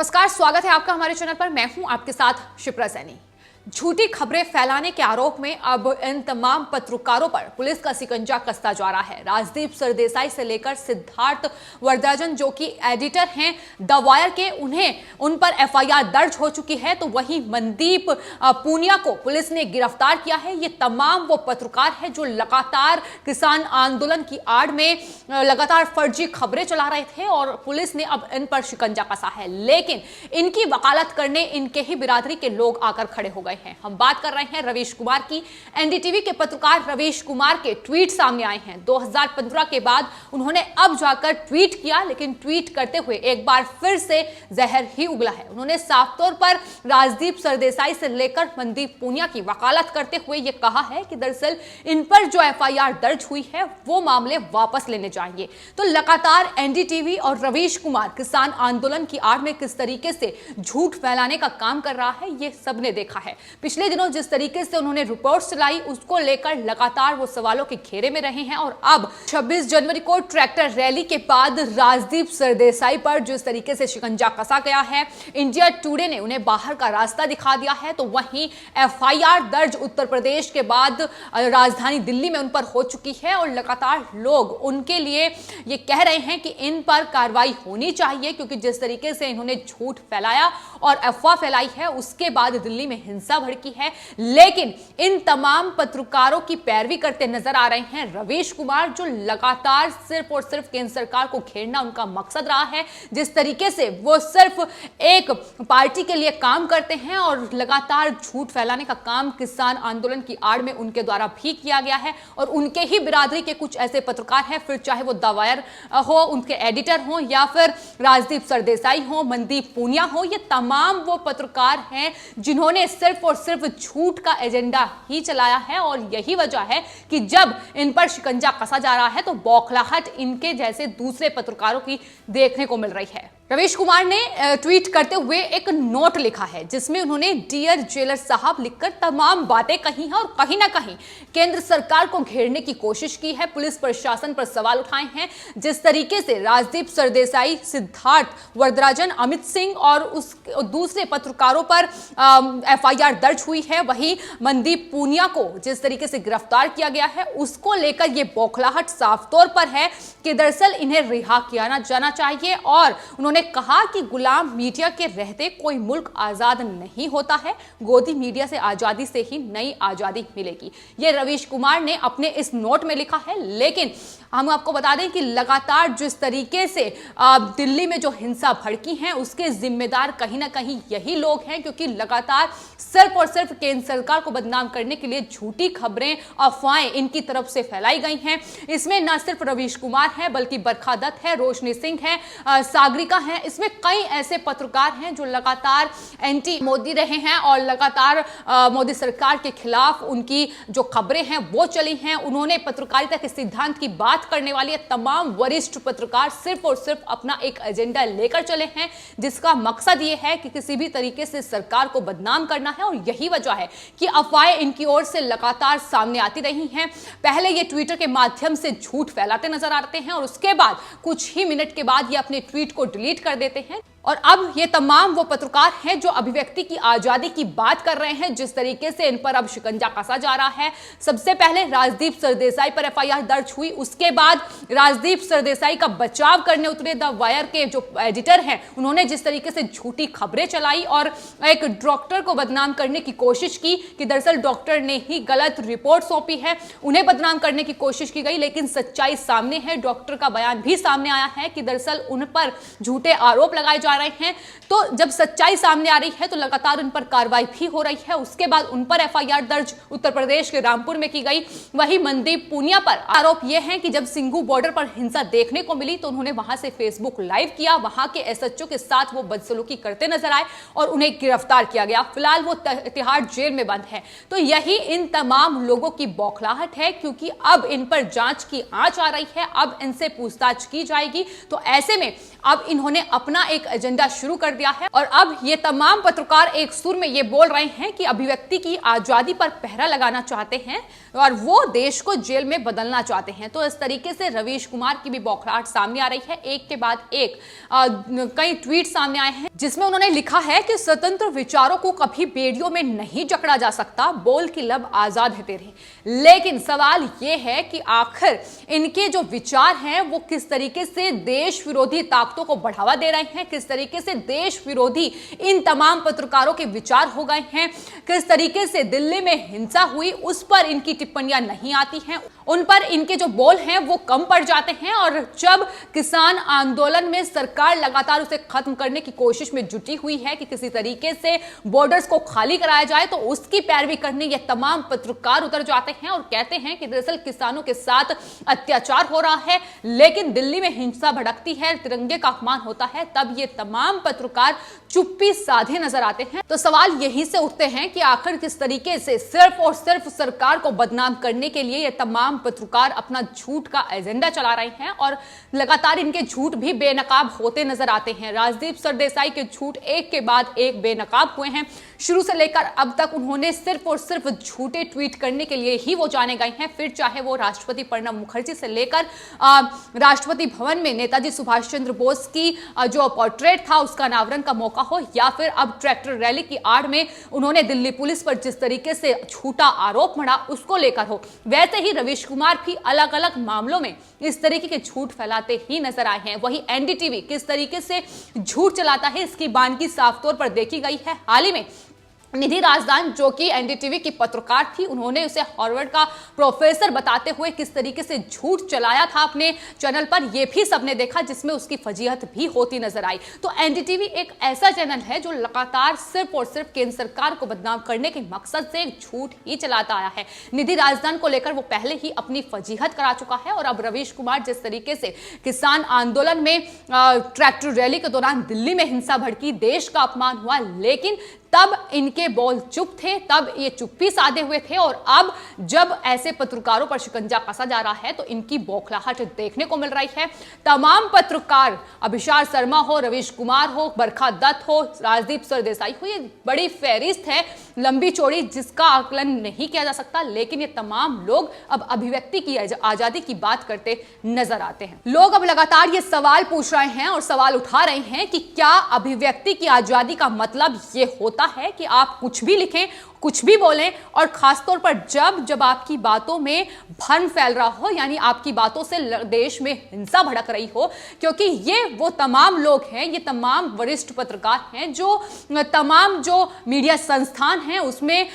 नमस्कार, स्वागत है आपका हमारे चैनल पर। मैं हूं आपके साथ शिप्रा सैनी। झूठी खबरें फैलाने के आरोप में अब इन तमाम पत्रकारों पर पुलिस का शिकंजा कसता जा रहा है। राजदीप सरदेसाई से लेकर सिद्धार्थ वरदराजन जो कि एडिटर हैं द वायर के, उन पर एफआईआर दर्ज हो चुकी है। तो वहीं मनदीप पूनिया को पुलिस ने गिरफ्तार किया है। ये तमाम वो पत्रकार हैं जो लगातार किसान आंदोलन की आड़ में लगातार फर्जी खबरें चला रहे थे और पुलिस ने अब इन पर शिकंजा कसा है। लेकिन इनकी वकालत करने इनके ही बिरादरी के लोग आकर खड़े हो गए हैं। हम बात कर रहे हैं रवीश कुमार की। एनडीटीवी के पत्रकार रवीश कुमार के ट्वीट सामने आए हैं। 2015 के बाद उन्होंने अब जाकर ट्वीट किया, लेकिन ट्वीट करते हुए एक बार फिर से जहर ही उगला है। उन्होंने साफ तौर पर राजदीप सरदेसाई से लेकर मनदीप पूनिया की वकालत करते हुए यह कहा है कि दरअसल इन पर जो एफआईआर दर्ज हुई है वो मामले वापस लेने चाहिए। तो लगातार एनडीटीवी और रवीश कुमार किसान आंदोलन की आड़ में किस तरीके से झूठ फैलाने का काम कर रहा है, ये सबने देखा है। पिछले दिनों जिस तरीके से उन्होंने रिपोर्ट चलाई उसको लेकर लगातार वो सवालों के घेरे में रहे हैं। और अब 26 जनवरी को ट्रैक्टर रैली के बाद राजदीप सरदेसाई पर जिस तरीके से शिकंजा कसा गया है, इंडिया टुडे ने उन्हें बाहर का रास्ता दिखा दिया है। तो वहीं एफआईआर दर्ज उत्तर प्रदेश के बाद राजधानी दिल्ली में उन पर हो चुकी है और लगातार लोग उनके लिए ये कह रहे हैं कि इन पर कार्रवाई होनी चाहिए, क्योंकि जिस तरीके से इन्होंने झूठ फैलाया और अफवाह फैलाई है उसके बाद दिल्ली में हिंसा भड़की है। लेकिन इन तमाम पत्रकारों की पैरवी करते नजर आ रहे हैं रवीश कुमार, जो लगातार सिर्फ और सिर्फ केंद्र सरकार को घेरना उनका मकसद रहा है। जिस तरीके से वो सिर्फ एक पार्टी के लिए काम करते हैं और लगातार झूठ फैलाने का काम किसान आंदोलन की आड़ में उनके द्वारा भी किया गया है। और उनके ही बिरादरी के कुछ ऐसे पत्रकार हैं, फिर चाहे वो द वायर हो, उनके एडिटर हो, या फिर राजदीप सरदेसाई हो, मनदीप पूनिया हो, ये तमाम वो पत्रकार हैं जिन्होंने सिर्फ और सिर्फ झूठ का एजेंडा ही चलाया है। और यही वजह है कि जब इन पर शिकंजा कसा जा रहा है तो बौखलाहट इनके जैसे दूसरे पत्रकारों की देखने को मिल रही है। रवीश कुमार ने ट्वीट करते हुए एक नोट लिखा है जिसमें उन्होंने डियर जेलर साहब लिखकर तमाम बातें कही हैं और कहीं ना कहीं केंद्र सरकार को घेरने की कोशिश की है, पुलिस प्रशासन पर सवाल उठाए हैं। जिस तरीके से राजदीप सरदेसाई, सिद्धार्थ वरदराजन, अमित सिंह और उस दूसरे पत्रकारों पर एफआईआर दर्ज हुई है, वही मनदीप पूनिया को जिस तरीके से गिरफ्तार किया गया है उसको लेकर यह बौखलाहट साफ तौर पर है कि दरअसल इन्हें रिहा किया जाना चाहिए। और उन्होंने कहा कि गुलाम मीडिया के रहते कोई मुल्क आजाद नहीं होता है, गोदी मीडिया से आजादी से ही नई आजादी मिलेगी। ये रवीश कुमार ने अपने इस नोट में लिखा है। लेकिन हम आपको बता दें कि लगातार जिस तरीके से दिल्ली में जो हिंसा भड़की है उसके जिम्मेदार कहीं ना कहीं यही लोग हैं, क्योंकि लगातार सिर्फ और सिर्फ केंद्र सरकार को बदनाम करने के लिए झूठी खबरें, अफवाहें इनकी तरफ से फैलाई गई हैं। इसमें न सिर्फ रवीश कुमार है बल्कि बरखा दत्त है, रोशनी सिंह है, सागरिका है, इसमें कई ऐसे पत्रकार हैं जो लगातार एंटी मोदी रहे हैं और लगातार मोदी सरकार के खिलाफ उनकी जो खबरें हैं वो चली हैं। उन्होंने पत्रकारिता के सिद्धांत की बात करने वाले तमाम वरिष्ठ पत्रकार सिर्फ और सिर्फ अपना एक एजेंडा लेकर चले हैं, जिसका मकसद ये है कि किसी भी तरीके से सरकार को बदनाम करना है। और यही वजह है कि अफवाहें इनकी ओर से लगातार सामने आती रही हैं। पहले ये ट्विटर के माध्यम से झूठ फैलाते नजर आते हैं और उसके बाद कुछ ही मिनट के बाद ये अपने ट्वीट को डिलीट कर देते हैं। और अब ये तमाम वो पत्रकार हैं जो अभिव्यक्ति की आजादी की बात कर रहे हैं। जिस तरीके से इन पर अब शिकंजा कसा जा रहा है, सबसे पहले राजदीप सरदेसाई पर एफआईआर दर्ज हुई, उसके बाद राजदीप सरदेसाई का बचाव करने उतरे द वायर के जो एडिटर हैं, उन्होंने जिस तरीके से झूठी खबरें चलाई और एक डॉक्टर को बदनाम करने की कोशिश की कि दरअसल डॉक्टर ने ही गलत रिपोर्ट सौंपी है, उन्हें बदनाम करने की कोशिश की गई। लेकिन सच्चाई सामने है, डॉक्टर का बयान भी सामने आया है कि दरअसल उन पर झूठे आरोप लगाए जा रहे हैं। तो जब सच्चाई सामने आ रही है तो लगातार उन पर कार्रवाई भी हो रही है। उसके बाद उन पर एफआईआर दर्ज उत्तर प्रदेश के रामपुर में की गई। वही मनदीप पूनिया पर आरोप यह है कि जब सिंघू बॉर्डर पर हिंसा देखने को मिली तो उन्होंने वहां से फेसबुक लाइव किया, वहां के एसएचओ के साथ वो बदसलूकी करते नजर आए और उन्हें गिरफ्तार किया गया। फिलहाल वो तिहाड़ जेल में बंद है। तो यही इन तमाम लोगों की बौखलाहट है, क्योंकि अब इन पर जांच की आंच आ रही है, अब इनसे पूछताछ की जाएगी। तो ऐसे में अब इन्होंने अपना एक एजेंडा शुरू कर दिया है और अब ये तमाम पत्रकार एक सुर में ये बोल रहे हैं कि अभिव्यक्ति की आजादी पर पहरा लगाना चाहते हैं और वो देश को जेल में बदलना चाहते हैं। तो इस तरीके से रवीश कुमार की भी बौखलाहट सामने आ रही है। एक के बाद एक कई ट्वीट सामने आए हैं जिसमें उन्होंने लिखा है कि स्वतंत्र विचारों को कभी बेड़ियों में नहीं जकड़ा जा सकता, बोल की लब आजाद है तेरे। लेकिन सवाल यह है कि आखिर इनके जो विचार हैं वो किस तरीके से देश विरोधी ताकतों को बढ़ावा दे रहे हैं, किस तरीके से देश विरोधी इन तमाम पत्रकारों के विचार हो गए हैं, किस तरीके से दिल्ली में हिंसा हुई उस पर इनकी टिप्पणियां नहीं आती हैं, उन पर इनके जो बोल हैं वो कम पड़ जाते हैं। और जब किसान आंदोलन में सरकार लगातार उसे खत्म करने की कोशिश में जुटी हुई है कि किसी तरीके से बॉर्डर्स को खाली कराया जाए, तो उसकी पैरवी करने ये तमाम पत्रकार उतर जाते हैं और कहते हैं कि दरअसल किसानों के साथ अत्याचार हो रहा है, लेकिन दिल्ली में हिंसा भड़कती है, तिरंगे का अपमान होता है, तब ये तमाम पत्रकार चुप्पी साधे नजर आते हैं। तो सवाल यहीं से उठते हैं कि आखिर किस तरीके से सिर्फ और सिर्फ सरकार को बदनाम करने के लिए ये तमाम पत्रकार अपना झूठ का एजेंडा चला रहे हैं और लगातार इनके झूठ भी बेनकाब होते नजर आते हैं। राजदीप सरदेसाई के झूठ एक के बाद एक बेनकाब हुए हैं। शुरू से लेकर अब तक उन्होंने सिर्फ और सिर्फ झूठे ट्वीट करने के लिए ही वो जाने गए हैं, फिर चाहे वो राष्ट्रपति प्रणब मुखर्जी से लेकर राष्ट्रपति भवन में नेताजी सुभाष चंद्र बोस की जो पोर्ट्रेट था उसका अनावरण का मौका हो, या फिर अब ट्रैक्टर रैली की आड़ में उन्होंने दिल्ली पुलिस पर जिस तरीके से झूठा आरोप मढ़ा उसको लेकर हो। वैसे ही रवीश कुमार भी अलग अलग मामलों में इस तरीके के झूठ फैलाते ही नजर आए हैं। वही एनडीटीवी किस तरीके से झूठ चलाता है इसकी बानगी साफ तौर पर देखी गई है। हाल ही में निधि राजदान जो कि एनडीटीवी की पत्रकार थी, उन्होंने उसे हार्वर्ड का प्रोफेसर बताते हुए किस तरीके से झूठ चलाया था अपने चैनल पर, यह भी सबने देखा, जिसमें उसकी फजीहत भी होती नजर आई। तो एनडीटीवी एक ऐसा चैनल है जो लगातार सिर्फ और सिर्फ केंद्र सरकार को बदनाम करने के मकसद से झूठ ही चलाता आया है। निधि राजदान को लेकर वो पहले ही अपनी फजीहत करा चुका है और अब रवीश कुमार जिस तरीके से किसान आंदोलन में ट्रैक्टर रैली के दौरान दिल्ली में हिंसा भड़की, देश का अपमान हुआ, लेकिन तब इनके बोल चुप थे, तब ये चुप्पी साधे हुए थे और अब जब ऐसे पत्रकारों पर शिकंजा कसा जा रहा है तो इनकी बौखलाहट देखने को मिल रही है। तमाम पत्रकार, अभिषार शर्मा हो, रवीश कुमार हो, बरखा दत्त हो, राजदीप सरदेसाई हो, ये बड़ी फहरिस्त है लंबी चौड़ी जिसका आकलन नहीं किया जा सकता, लेकिन ये तमाम लोग अब अभिव्यक्ति की आजादी की बात करते नजर आते हैं। लोग अब लगातार ये सवाल पूछ रहे हैं और सवाल उठा रहे हैं कि क्या अभिव्यक्ति की आजादी का मतलब ये होता है कि आप कुछ भी लिखें, कुछ भी बोलें, और खासतौर पर जब आपकी बातों में भ्रम फैल रहा हो, यानी आपकी बातों से देश में हिंसा भड़क रही हो, क्योंकि ये वो तमाम लोग हैं, ये तमाम वरिष्ठ पत्रकार हैं जो तमाम जो मीडिया संस्थान हैं उसमें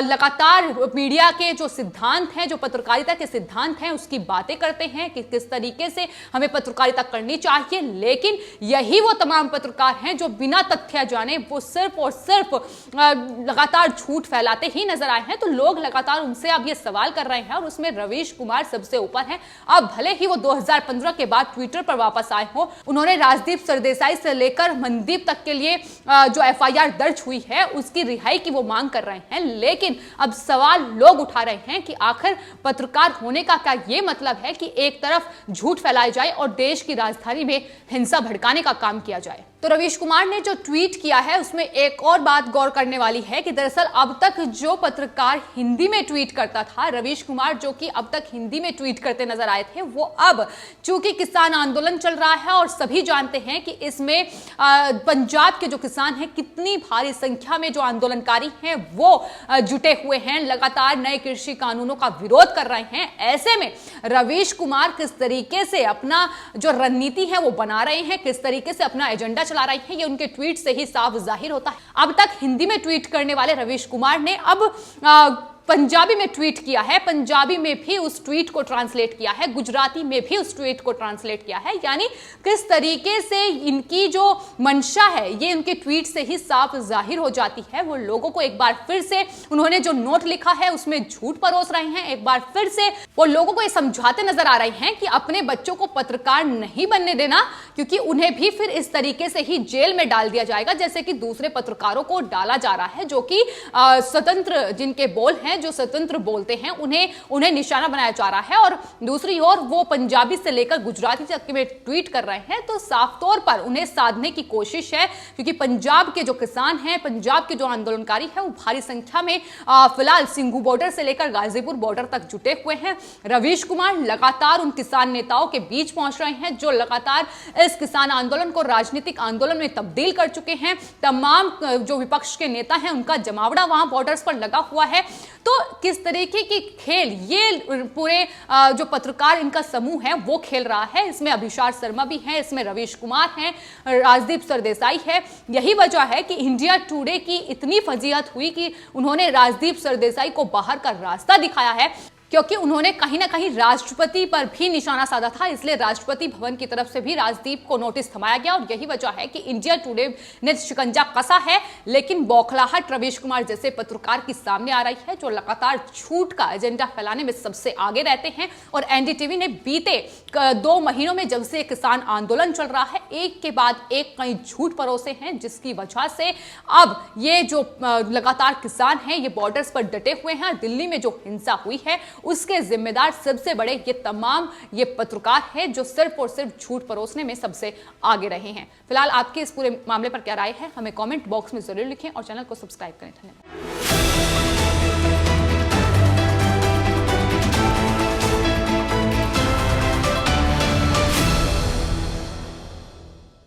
लगातार मीडिया के जो सिद्धांत हैं, जो पत्रकारिता के सिद्धांत हैं उसकी बातें करते हैं कि किस तरीके से हमें पत्रकारिता करनी चाहिए, लेकिन यही वो तमाम पत्रकार हैं जो बिना तथ्य जाने वो सिर्फ और सिर्फ लगातार झूठ फैलाते ही नजर आए हैं। तो लोग लगातार उनसे अब ये सवाल कर रहे हैं और उसमें रवीश कुमार सबसे ऊपर हैं। अब भले ही वो 2015 के बाद ट्विटर पर वापस आए हो, उन्होंने राजदीप सरदेसाई से लेकर मनदीप तक के लिए जो एफआईआर दर्ज हुई है उसकी रिहाई की वो मांग कर रहे हैं, लेकिन अब सवाल लोग उठा रहे हैं कि आखिर पत्रकार होने का क्या ये मतलब है कि एक तरफ झूठ फैलाया जाए और देश की राजधानी में हिंसा भड़काने का काम किया जाए। तो रवीश कुमार ने जो ट्वीट किया है उसमें एक और बात गौर करने वाली है कि दरअसल अब तक जो पत्रकार हिंदी में ट्वीट करता था, रवीश कुमार जो कि अब तक हिंदी में ट्वीट करते नजर आए थे, वो अब चूंकि किसान आंदोलन चल रहा है और सभी जानते हैं कि इसमें पंजाब के जो किसान हैं कितनी भारी संख्या में जो आंदोलनकारी हैं वो जुटे हुए हैं, लगातार नए कृषि कानूनों का विरोध कर रहे हैं। ऐसे में रवीश कुमार किस तरीके से अपना जो रणनीति है वो बना रहे हैं, किस तरीके से अपना एजेंडा चला रही है, ये उनके ट्वीट से ही साफ जाहिर होता है। अब तक हिंदी में ट्वीट करने वाले रवीश कुमार ने अब पंजाबी में ट्वीट किया है, पंजाबी में भी उस ट्वीट को ट्रांसलेट किया है, गुजराती में भी उस ट्वीट को ट्रांसलेट किया है, यानी किस तरीके से इनकी जो मंशा है ये उनके ट्वीट से ही साफ जाहिर हो जाती है। वो लोगों को एक बार फिर से उन्होंने जो नोट लिखा है उसमें झूठ परोस रहे हैं, एक बार फिर से वो लोगों को ये समझाते नजर आ रहे हैं कि अपने बच्चों को पत्रकार नहीं बनने देना, क्योंकि उन्हें भी फिर इस तरीके से ही जेल में डाल दिया जाएगा जैसे कि दूसरे पत्रकारों को डाला जा रहा है जो कि स्वतंत्र जिनके बोल हैं, हैं, जो स्वतंत्र बोलते हैं, उन्हें निशाना बनाया जा रहा है। और दूसरी ओर वो पंजाबी से लेकर गुजराती तक में ट्वीट कर रहे हैं, तो साफ तौर पर उन्हें साधने की कोशिश है, क्योंकि पंजाब के जो किसान हैं, पंजाब के जो आंदोलनकारी हैं, वो भारी संख्या में फिलहाल सिंघू बॉर्डर से लेकर गाजीपुर बॉर्डर तक जुटे हुए हैं। रवीश कुमार लगातार उन किसान नेताओं के बीच पहुंच रहे हैं जो लगातार इस किसान आंदोलन को राजनीतिक आंदोलन में तब्दील कर चुके हैं। तमाम जो विपक्ष के नेता हैं, उनका जमावड़ा वहां बॉर्डर्स पर लगा हुआ है। तो किस तरीके की खेल ये पूरे जो पत्रकार इनका समूह है वो खेल रहा है। इसमें अभिषार शर्मा भी हैं, इसमें रवीश कुमार हैं, राजदीप सरदेसाई है। यही वजह है कि इंडिया टुडे की इतनी फजीहत हुई कि उन्होंने राजदीप सरदेसाई को बाहर का रास्ता दिखाया है, क्योंकि उन्होंने कहीं ना कहीं राष्ट्रपति पर भी निशाना साधा था। इसलिए राष्ट्रपति भवन की तरफ से भी राजदीप को नोटिस थमाया गया और यही वजह है कि इंडिया टुडे ने शिकंजा कसा है। लेकिन बौखलाहट रवीश कुमार जैसे पत्रकार की सामने आ रही है, जो लगातार झूठ का एजेंडा फैलाने में सबसे आगे रहते हैं। और एनडीटीवी ने बीते 2 महीनों में जब से किसान आंदोलन चल रहा है, एक के बाद एक कई झूठ परोसे हैं, जिसकी वजह से अब ये जो लगातार किसान हैं ये बॉर्डर्स पर डटे हुए हैं। दिल्ली में जो हिंसा हुई है उसके जिम्मेदार सबसे बड़े ये पत्रकार हैं, जो सिर्फ और सिर्फ झूठ परोसने में सबसे आगे रहे हैं। फिलहाल आपके इस पूरे मामले पर क्या राय है, हमें कमेंट बॉक्स में जरूर लिखें और चैनल को सब्सक्राइब करें। धन्यवाद।